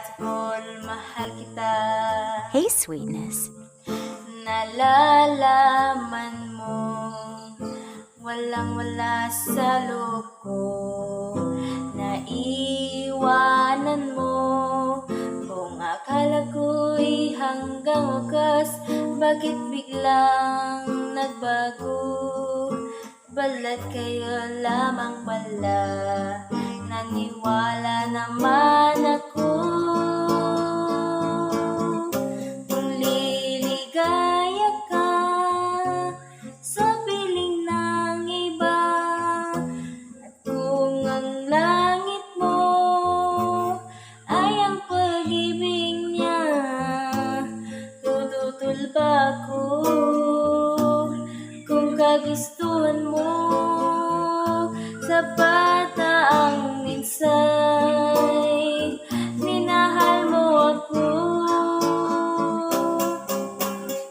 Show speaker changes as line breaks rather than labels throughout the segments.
Basketball, mahal kita.
Hey, sweetness.
Nalalaman mo, walang-wala sa loob ko. Naiwanan mo, kung akala ko'y hanggang wakas. Bakit biglang nagbago? Balat kayo lamang pala. Naniwala naman ako. Kung liligaya ka sa piling ng iba, at kung ang langit mo ay ang pag-ibig niya, tututol ba ako? Kung kagustuhan mo, sapat na ang minsay minahal mo ako.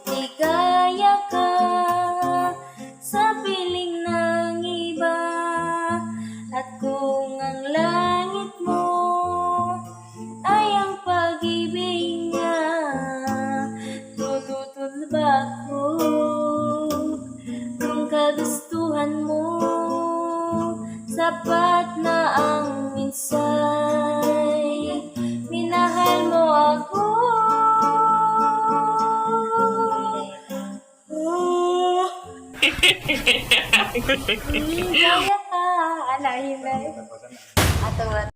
Ligaya ka sa piling ng iba, at kung ang langit mo ay ang pag-ibig niya, tututol ba ako? Kung kagustuhan mo, sapat na ang minsay minahal mo ako. Ligaya ka, alahin na. Ato